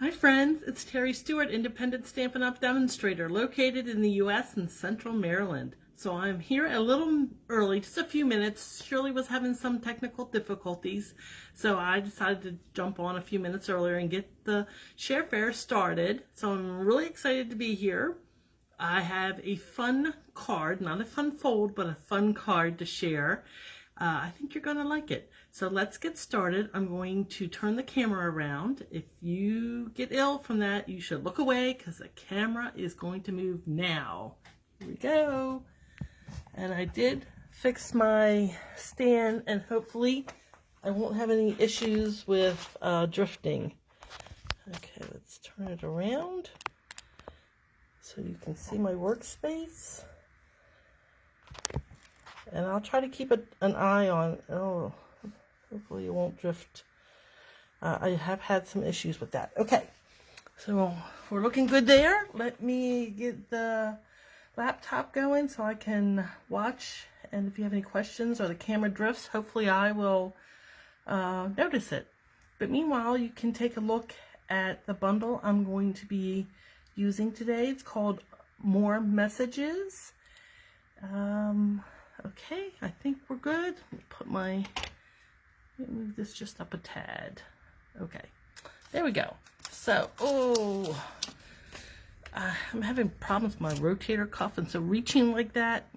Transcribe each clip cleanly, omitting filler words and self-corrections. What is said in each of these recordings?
Hi friends, it's Terry Stewart, independent Stampin' Up! Demonstrator located in the U.S. in Central Maryland. So I'm here a little early, just a few minutes. Shirley was having some technical difficulties, so I decided to jump on a few minutes earlier and get the share fair started. So I'm really excited to be here. I have a fun card, not a fun fold, but a fun card to share. I think you're going to like it. So let's get started. I'm going to turn the camera around. If you get ill from that, you should look away because the camera is going to move now. Here we go. And I did fix my stand, and hopefully I won't have any issues with drifting. Okay, let's turn it around so you can see my workspace. And I'll try to keep an eye on, hopefully it won't drift. I have had some issues with that. Okay, so we're looking good there. Let me get the laptop going so I can watch. And if you have any questions or the camera drifts, hopefully I will notice it. But meanwhile, you can take a look at the bundle I'm going to be using today. It's called More Messages. Okay, I think we're good. Let me move this just up a tad. Okay, there we go. So, I'm having problems with my rotator cuff, and so reaching like that,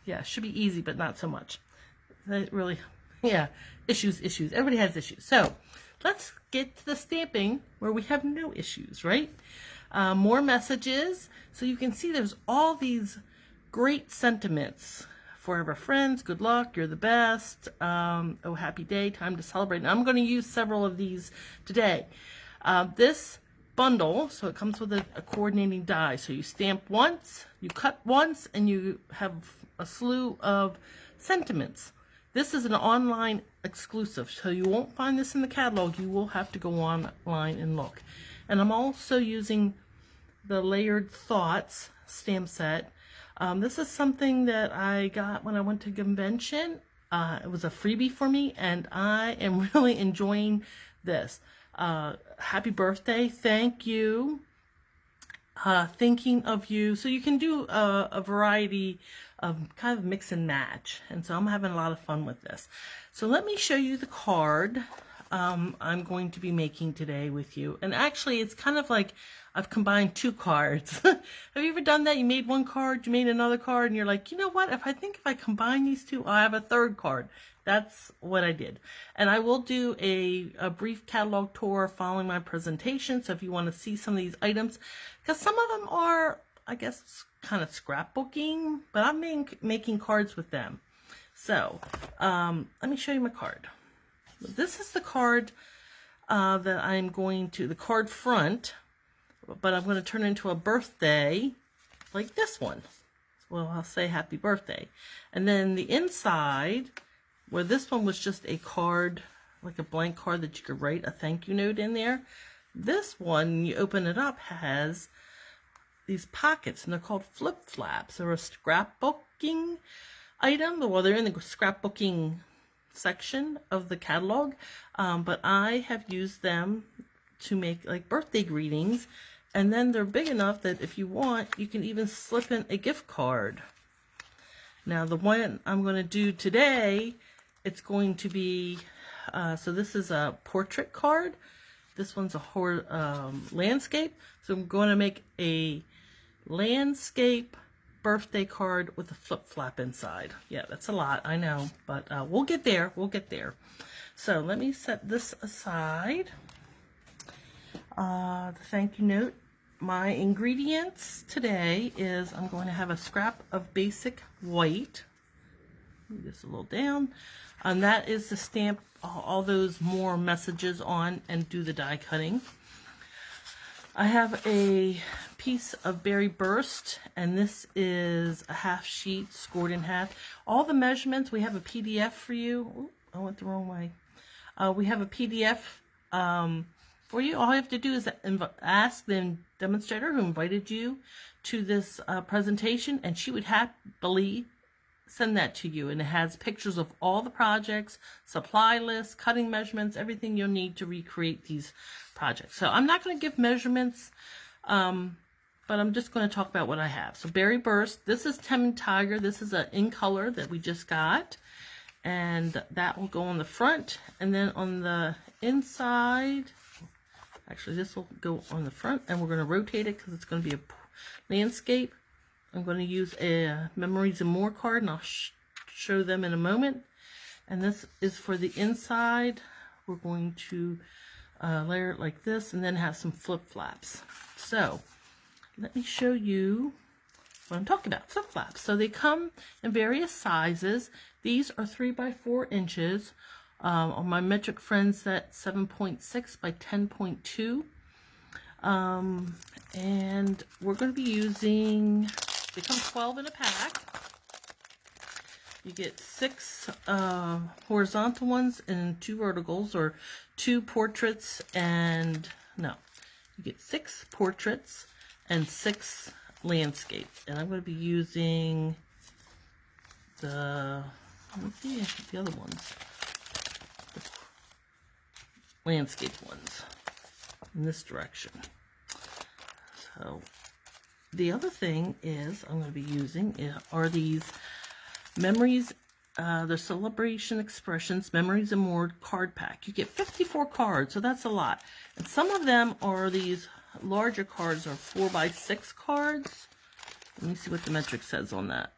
yeah, should be easy, but not so much. That really, yeah, issues. Everybody has issues. So, let's get to the stamping where we have no issues, right? More messages. So you can see there's all these great sentiments. Forever friends, good luck, you're the best, oh happy day, time to celebrate. And I'm going to use several of these today. This bundle, so it comes with a coordinating die. So you stamp once, you cut once, and you have a slew of sentiments. This is an online exclusive, so you won't find this in the catalog. You will have to go online and look. And I'm also using the Layered Thoughts stamp set. This is something that I got when I went to convention. It was a freebie for me, and I am really enjoying this. Happy birthday, thank you, thinking of you. So you can do a variety of kind of mix and match, and so I'm having a lot of fun with this. So let me show you the card I'm going to be making today with you. And actually, it's kind of like I've combined two cards. Have you ever done that? You made one card, you made another card, and you're like, you know what? If I combine these two, I have a third card. That's what I did. And I will do a brief catalog tour following my presentation. So if you want to see some of these items, because some of them are, I guess, kind of scrapbooking, but I'm making cards with them. So let me show you my card. This is the card that I'm going to, the card front, but I'm going to turn into a birthday like this one. Well, I'll say happy birthday. And then the inside, where this one was just a card, like a blank card that you could write a thank you note in there. This one, you open it up, has these pockets, and they're called flip flaps. They're a scrapbooking item. Well, they're in the scrapbooking section of the catalog, but I have used them to make like birthday greetings, and then they're big enough that if you want, you can even slip in a gift card. Now the one I'm going to do today, it's going to be so this is a portrait card, this one's a landscape, so I'm going to make a landscape birthday card with a flip flap inside. Yeah, that's a lot, I know, but we'll get there. So let me set this aside. The thank you note. My ingredients today is I'm going to have a scrap of basic white. Move this a little down. And that is to stamp all those more messages on and do the die cutting. I have a piece of Berry Burst, and this is a half sheet scored in half. All the measurements, we have a PDF for you. Ooh, I went the wrong way. We have a PDF for you. All you have to do is ask the demonstrator who invited you to this presentation, and she would happily send that to you, and it has pictures of all the projects, supply lists, cutting measurements, everything you'll need to recreate these projects. So I'm not going to give measurements, but I'm just going to talk about what I have. So Berry Burst, this is Tim Tiger. This is an in color that we just got, and that will go on the front, and then on the inside, actually this will go on the front, and we're going to rotate it because it's going to be a landscape. I'm going to use a Memories and More card, and I'll show them in a moment. And this is for the inside. We're going to layer it like this, and then have some flip flaps. So let me show you what I'm talking about, flip flaps. So they come in various sizes. These are 3 by 4 inches. On my metric friends, that's 7.6 by 10.2. And we're going to be using, they come 12 in a pack. You get 6 horizontal ones and 2 verticals, or 2 portraits and, no, you get 6 portraits and 6 landscape. And I'm going to be using the, let me see the other ones, the landscape ones in this direction. So the other thing is I'm going to be using are these Memories, the Celebration Expressions Memories and More card pack. You get 54 cards, so that's a lot. And some of them are these larger cards, are 4 by 6 cards. Let me see what the metric says on that.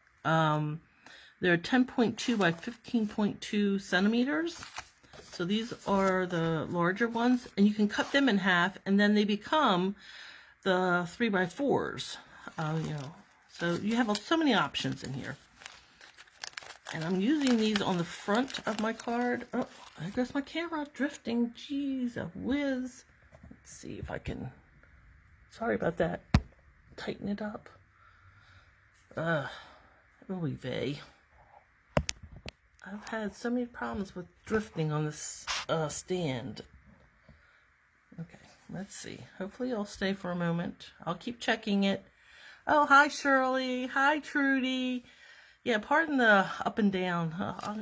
They're 10.2 by 15.2 centimeters. So these are the larger ones, and you can cut them in half, and then they become the 3 by 4s. You know, so you have so many options in here. And I'm using these on the front of my card. Oh, there goes my camera drifting. Jeez, a whiz. Let's see if I can. Sorry about that. Tighten it up. Oy vey. I've had so many problems with drifting on this stand. Okay, let's see. Hopefully it'll stay for a moment. I'll keep checking it. Oh, hi Shirley. Hi Trudy. Yeah, pardon the up and down.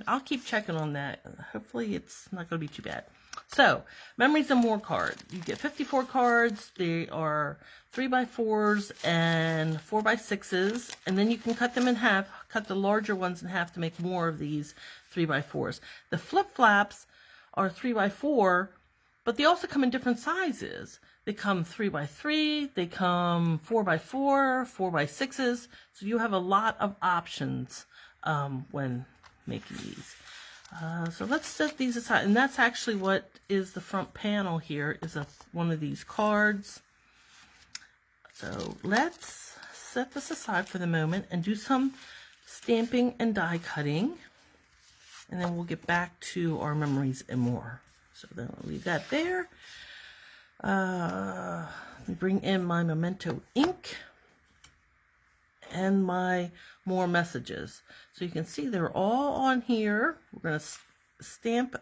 I'll keep checking on that. Hopefully it's not going to be too bad. So, Memories and More card. You get 54 cards. They are 3 by 4s and 4 by 6s. And then you can cut them in half. Cut the larger ones in half to make more of these 3 by 4s. The flip flaps are 3 by 4, but they also come in different sizes. They come 3 by 3, they come 4 by 4, 4 by 6s. So you have a lot of options when making these. So let's set these aside. And that's actually what is the front panel here, is one of these cards. So let's set this aside for the moment and do some stamping and die cutting. And then we'll get back to our Memories and More. So then I'll leave that there. Let me bring in my Memento ink and my More messages. So you can see they're all on here. We're going to stamp,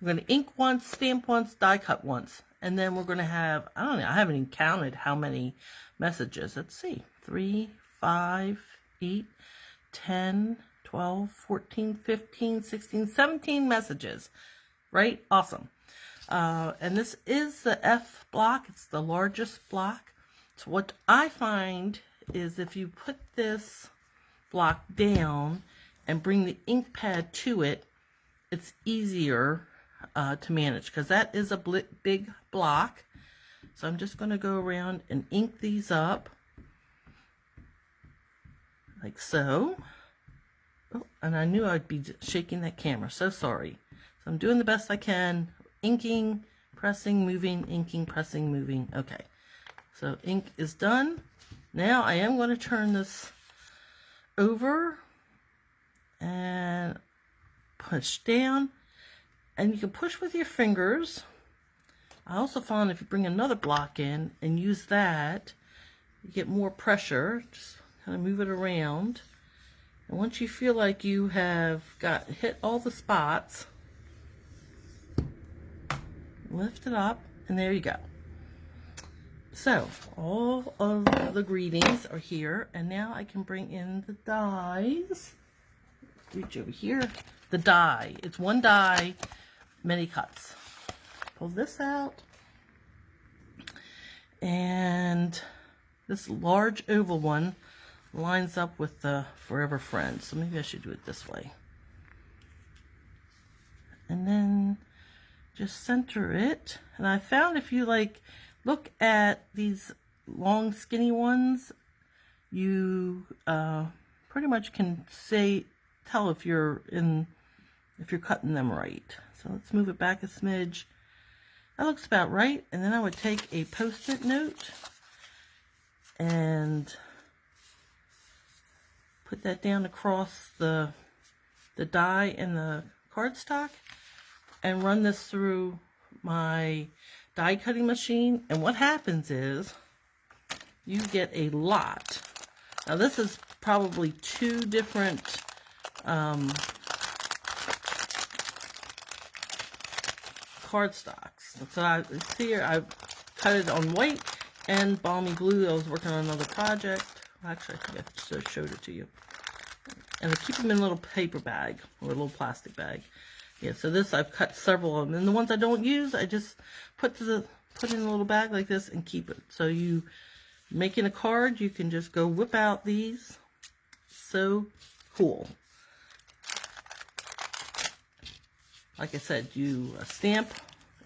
we're going to ink once, stamp once, die cut once. And then we're going to have, I don't know, I haven't even counted how many messages. Let's see, 3, 5, 8, 10, 12, 14, 15, 16, 17 messages. Right? Awesome. And this is the F block. It's the largest block. So what I find is if you put this block down and bring the ink pad to it, it's easier to manage, because that is a big block. So I'm just going to go around and ink these up like so. Oh, and I knew I'd be shaking that camera. So sorry. So I'm doing the best I can. Inking, pressing, moving, inking, pressing, moving. Okay. So ink is done. Now I am going to turn this over and push down. And you can push with your fingers. I also found if you bring another block in and use that, you get more pressure. Just kind of move it around. And once you feel like you have hit all the spots, lift it up, and there you go. So all of the greetings are here, and now I can bring in the dies. reach over here. The die. It's one die, many cuts. Pull this out. And this large oval one lines up with the Forever Friend. So maybe I should do it this way. And then just center it. And I found if you like look at these long skinny ones, you pretty much can tell if you're cutting them right. So let's move it back a smidge. That looks about right. And then I would take a Post-it note and put that down across the die and the cardstock and run this through my die cutting machine. And what happens is you get a lot. Now this is probably 2 different cardstocks. So I've cut it on white and balmy blue. I was working on another project. Actually, I think I just showed it to you. And I keep them in a little paper bag or a little plastic bag. Yeah, so this I've cut several of them. And the ones I don't use, I just put in a little bag like this and keep it. So you making a card, you can just go whip out these. So cool. Like I said, you stamp,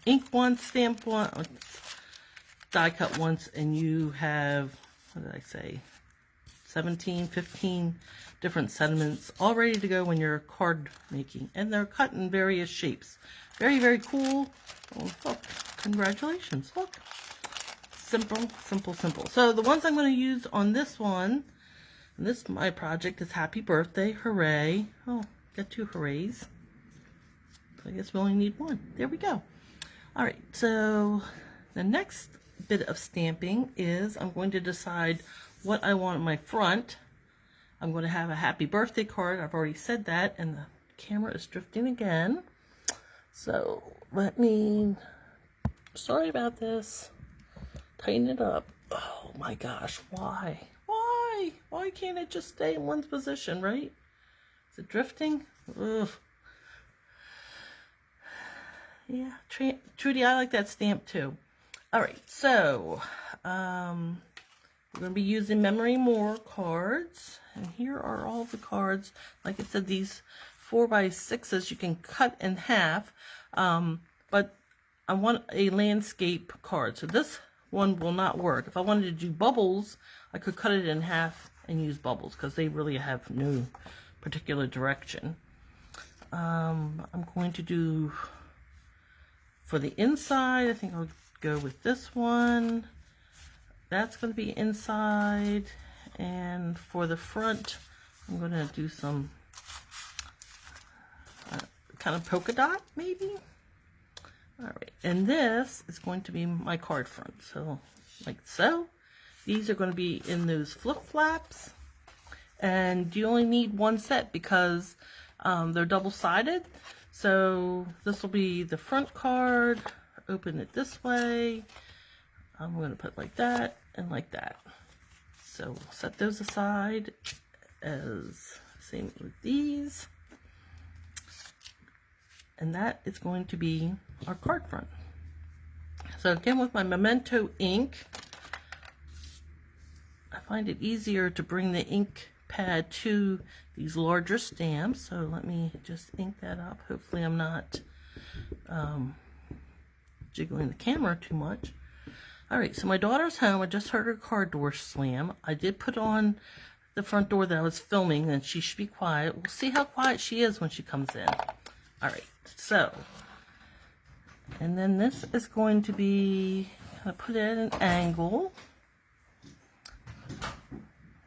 ink once, stamp once, die cut once, and you have, what did I say, 17, 15 different sediments all ready to go when you're card making. And they're cut in various shapes. Very, very cool. Oh, look, congratulations, look. Simple, simple, simple. So the ones I'm going to use on this one, my project is Happy Birthday, hooray. Oh, got 2 hoorays. I guess we only need 1. There we go. All right, so the next bit of stamping is I'm going to decide what I want on my front. I'm going to have a happy birthday card. I've already said that, and the camera is drifting again. So let me, sorry about this, tighten it up. Oh my gosh, why? Why can't it just stay in one position, right? Is it drifting? Ugh. Yeah, Trudy, I like that stamp too. All right, so we're going to be using Memory More cards. And here are all the cards. Like I said, these 4x6s you can cut in half. But I want a landscape card. So this one will not work. If I wanted to do bubbles, I could cut it in half and use bubbles because they really have no particular direction. I'm going to do, for the inside, I think I'll go with this one. That's going to be inside. And for the front, I'm going to do some kind of polka dot, maybe. All right, and this is going to be my card front. So, like so. These are going to be in those flip flaps. And you only need 1 set because they're double-sided. So this will be the front card. Open it this way. I'm going to put like that and like that. So set those aside as same with these. And that is going to be our card front. So again, with my Memento ink, I find it easier to bring the ink pad to these larger stamps. So let me just ink that up. Hopefully I'm not jiggling the camera too much. All right, so my daughter's home. I just heard her car door slam. I did put on the front door that I was filming, and she should be quiet. We'll see how quiet she is when she comes in. All right, so, and then this is going to be, I put it at an angle,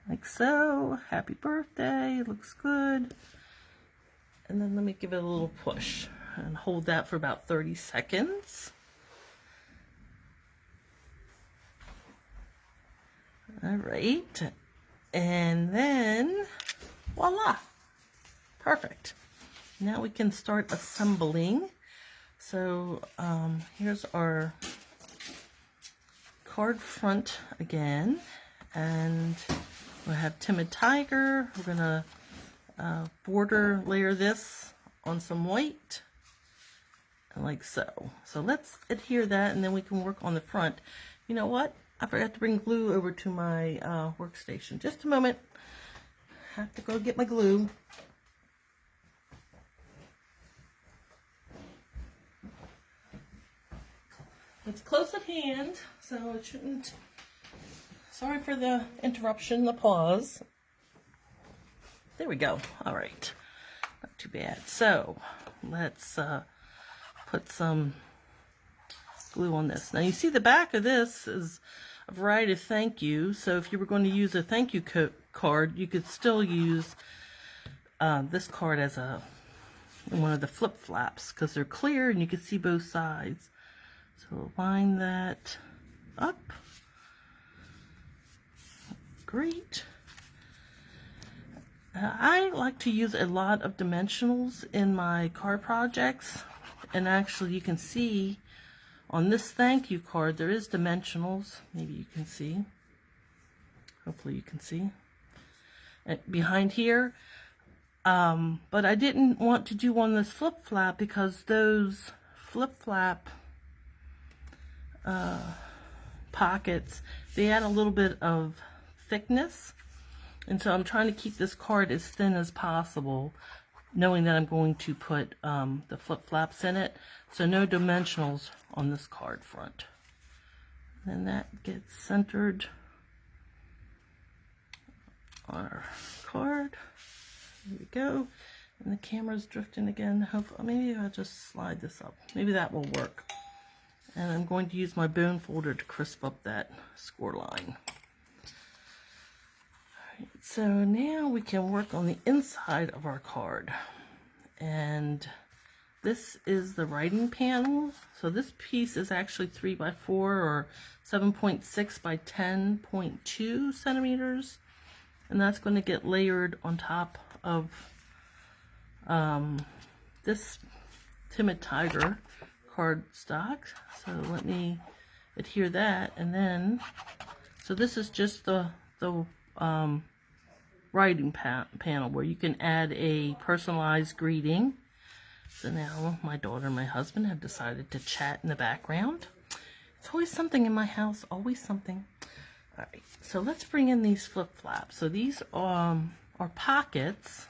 like so. Happy birthday, looks good. And then let me give it a little push and hold that for about 30 seconds. All right, and then voila, perfect. Now we can start assembling. So here's our card front again, and we'll have Timid Tiger. We're gonna border layer this on some white, like so. So let's adhere that, and then we can work on the front. You know what? I forgot to bring glue over to my workstation. Just a moment. I have to go get my glue. It's close at hand, so it shouldn't. Sorry for the interruption, the pause. There we go. All right. Not too bad. So let's put some glue on this. Now you see the back of this is a variety of thank you. So if you were going to use a thank you card, you could still use this card as one of the flip flaps, because they're clear and you can see both sides. So line that up. Great. I like to use a lot of dimensionals in my card projects, and actually you can see on this thank you card there is dimensionals. Maybe you can see. Hopefully you can see. And behind here. But I didn't want to do on this flip flap because those flip flap pockets, they add a little bit of thickness, and so I'm trying to keep this card as thin as possible, knowing that I'm going to put the flip flaps in it. So no dimensionals on this card front. And that gets centered on our card. Here we go. And the camera's drifting again. Hopefully, maybe I'll just slide this up. Maybe that will work. And I'm going to use my bone folder to crisp up that score line. Alright, so now we can work on the inside of our card. And this is the writing panel. So this piece is actually 3 by 4 or 7.6 by 10.2 centimeters. And that's going to get layered on top of this Timid Tiger cardstock. So let me adhere that, and then so this is just the writing panel where you can add a personalized greeting. So now my daughter and my husband have decided to chat in the background. It's always something in my house, always something. All right, so let's bring in these flip flaps. So these are pockets,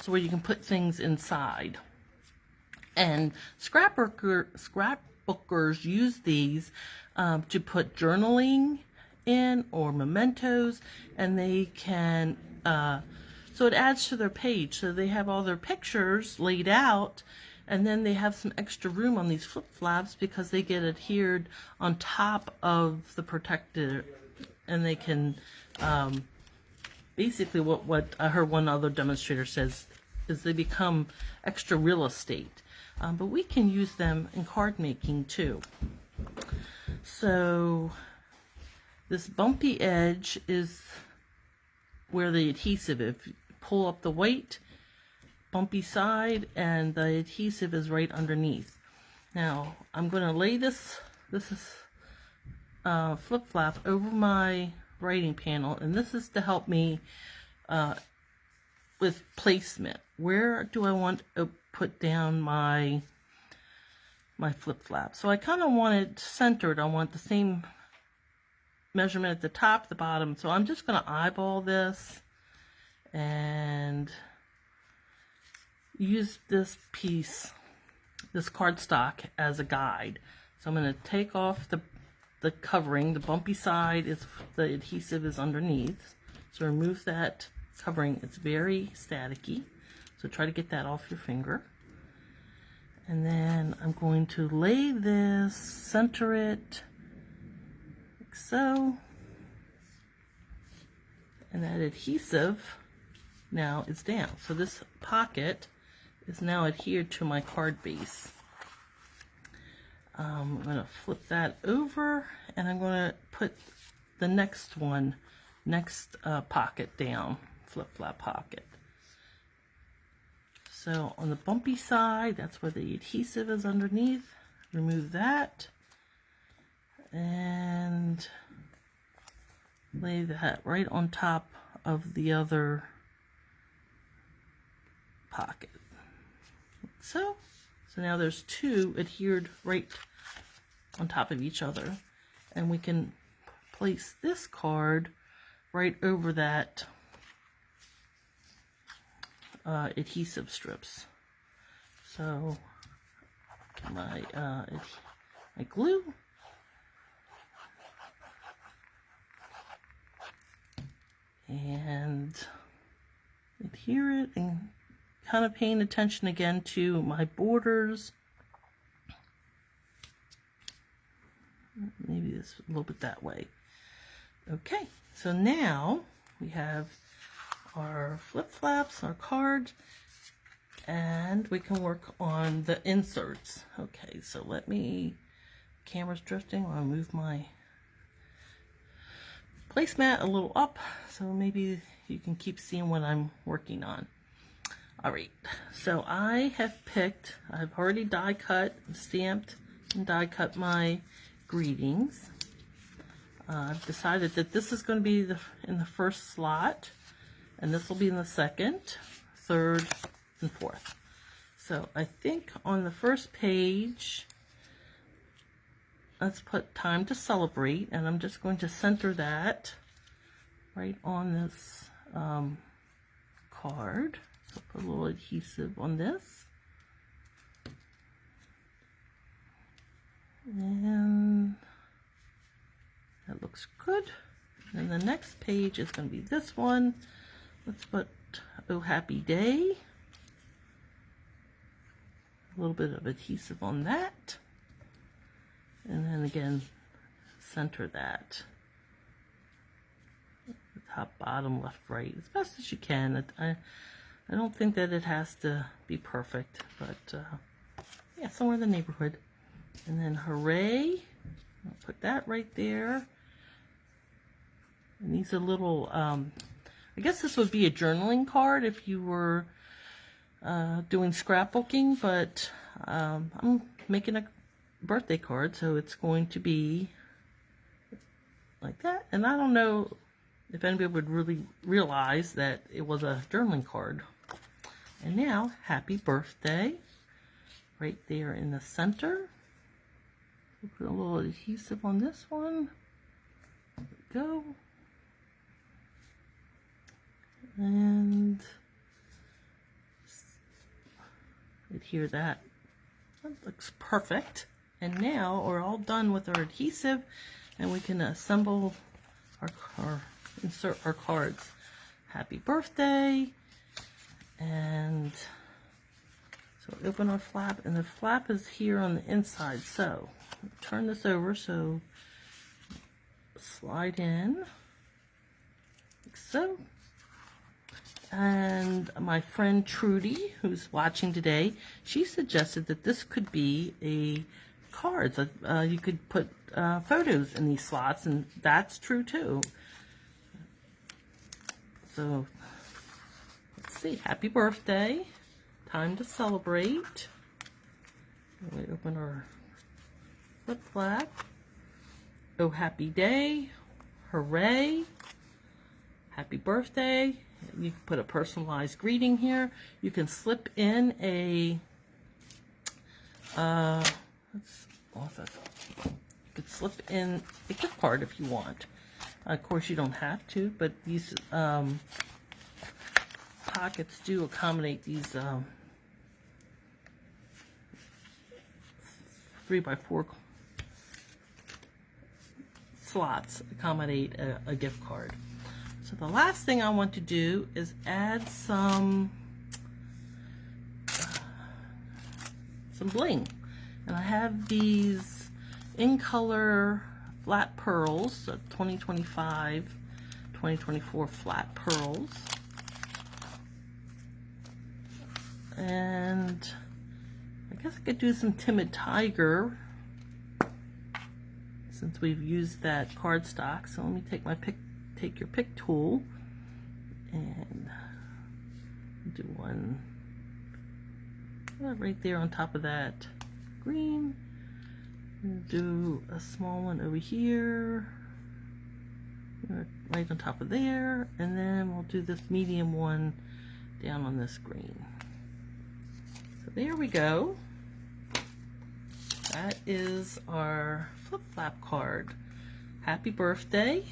so where you can put things inside. And scrapbookers use these to put journaling in or mementos, and they can so it adds to their page. So they have all their pictures laid out, and then they have some extra room on these flip flaps because they get adhered on top of the protector, and they can basically what I heard one other demonstrator says is they become extra real estate. But we can use them in card making too. So this bumpy edge is where the adhesive, if you pull up the white, bumpy side, and the adhesive is right underneath. Now I'm going to lay this flip flap over my writing panel, and this is to help me with placement. Where do I want to put down my flip flap? So I kind of want it centered. I want the same measurement at the top, the bottom. So I'm just going to eyeball this and use this piece, this cardstock, as a guide. So I'm going to take off the covering. The bumpy side is the adhesive is underneath. So remove that covering. It's very staticky. So try to get that off your finger. And then I'm going to lay this, center it, like so. And that adhesive now is down. So this pocket is now adhered to my card base. I'm going to flip that over, and I'm going to put the next pocket down, flip flap pocket. So on the bumpy side, that's where the adhesive is underneath. Remove that and lay that right on top of the other pocket. So now there's two adhered right on top of each other, and we can place this card right over that adhesive strips. So my glue, and adhere it, and kind of paying attention again to my borders. Maybe this a little bit that way. Okay, so now we have our flip flaps, our cards, and we can work on the inserts. Okay, so camera's drifting. I'll move my placemat a little up so maybe you can keep seeing what I'm working on. All right, so I've already die cut, stamped, and die cut my greetings. I've decided that this is going to be in the first slot, and this will be in the second, third, and fourth. So I think on the first page, let's put time to celebrate, and I'm just going to center that right on this card. So put a little adhesive on this. And that looks good. And the next page is going to be this one. Let's put "Oh Happy Day." A little bit of adhesive on that. And then again, center that. The top, bottom, left, right, as best as you can. I don't think that it has to be perfect, but yeah, somewhere in the neighborhood. And then hooray, I'll put that right there. And these are little, I guess this would be a journaling card if you were doing scrapbooking, but I'm making a birthday card, so it's going to be like that. And I don't know if anybody would really realize that it was a journaling card. And now, happy birthday, right there in the center. We'll put a little adhesive on this one. There we go. And adhere that. That looks perfect. And now we're all done with our adhesive, and we can assemble insert our cards. Happy birthday. And so open our flap, and the flap is here on the inside. So turn this over, so slide in like so. And my friend Trudy, who's watching today, she suggested that this could be a cards. You could put photos in these slots, and that's true too. So let's see. Happy birthday. Time to celebrate. We open our flip flap. Oh, happy day. Hooray. Happy birthday. You can put a personalized greeting here. You can slip in a you could slip in a gift card if you want. Of course, you don't have to, but these pockets do accommodate these 3x4 slots accommodate a gift card. So the last thing I want to do is add some bling. And I have these in color flat pearls, 2025, 2024 flat pearls. And I guess I could do some Timid Tiger since we've used that cardstock. So let me take your pick tool and do one right there on top of that green. Do a small one over here, right on top of there, and then we'll do this medium one down on this green. So there we go. That is our flip-flap card. Happy birthday,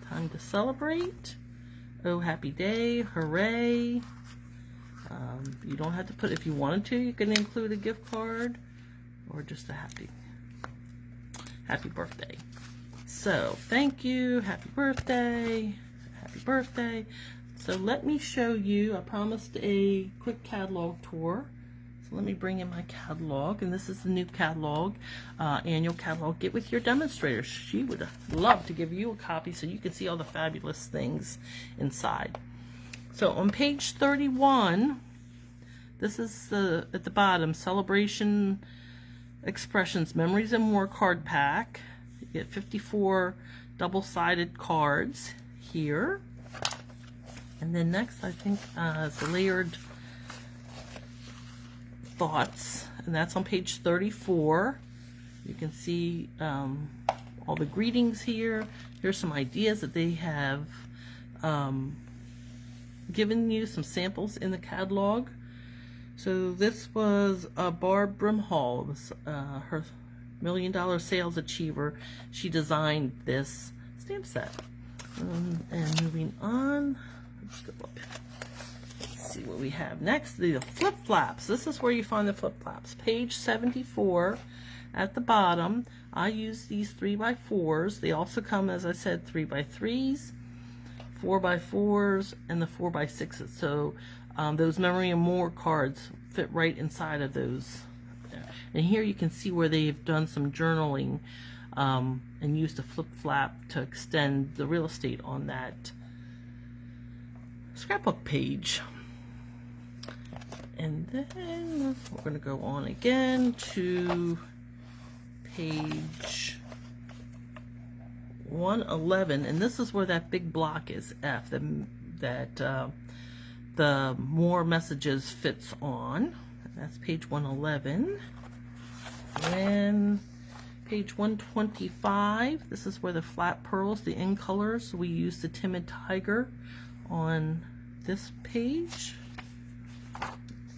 time to celebrate. Oh, happy day, hooray. You don't have to put, if you wanted to, you can include a gift card or just a happy birthday. So thank you, happy birthday. So let me show you, I promised a quick catalog tour. So let me bring in my catalog, and this is the new catalog, annual catalog. Get with your demonstrator. She would love to give you a copy so you can see all the fabulous things inside. So on page 31, this is at the bottom, Celebration Expressions, Memories and More card pack. You get 54 double-sided cards here. And then next, I think, is layered thoughts, and that's on page 34. You can see all the greetings here. Here's some ideas that they have given you, some samples in the catalog. So this was Barb Brimhall. It was her $1 million sales achiever. She designed this stamp set. And moving on, let's go up. Let's see what we have next. The flip-flaps. This is where you find the flip-flaps. Page 74 at the bottom. I use these 3x4s. They also come, as I said, 3x3s, 4x4s, and the 4x6s. So those Memory and More cards fit right inside of those. And here you can see where they've done some journaling and used a flip-flap to extend the real estate on that scrapbook page. And then we're going to go on again to page 111, and this is where that big block is, F, that the More Messages fits on. That's page 111. And page 125, this is where the flat pearls, the in colors, we use the Timid Tiger on this page.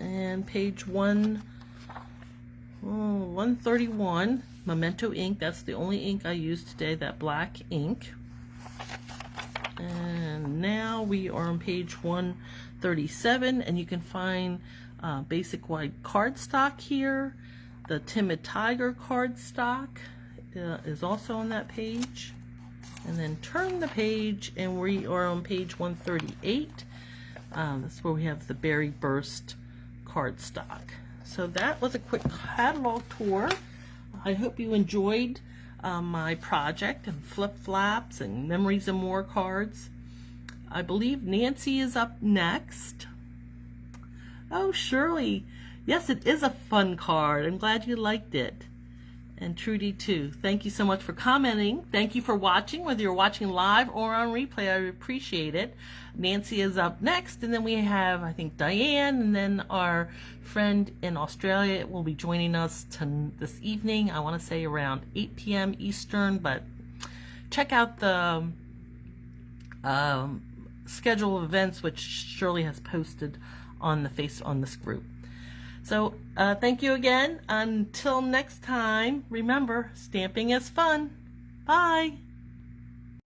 And page 131, Memento ink. That's the only ink I used today, that black ink. And now we are on page 137, and you can find basic white cardstock here. The Timid Tiger cardstock is also on that page. And then turn the page, and we are on page 138. That's where we have the Berry Burst cardstock. So that was a quick catalog tour. I hope you enjoyed my project and flip-flaps and Memories and More cards. I believe Nancy is up next. Oh, Shirley. Yes, it is a fun card. I'm glad you liked it. And Trudy too. Thank you so much for commenting. Thank you for watching, whether you're watching live or on replay. I appreciate it. Nancy is up next, and then we have, I think, Diane, and then our friend in Australia will be joining us this evening. I want to say around 8 p.m. Eastern, but check out the schedule of events which Shirley has posted on this group. So thank you again. Until next time, remember, stamping is fun. Bye.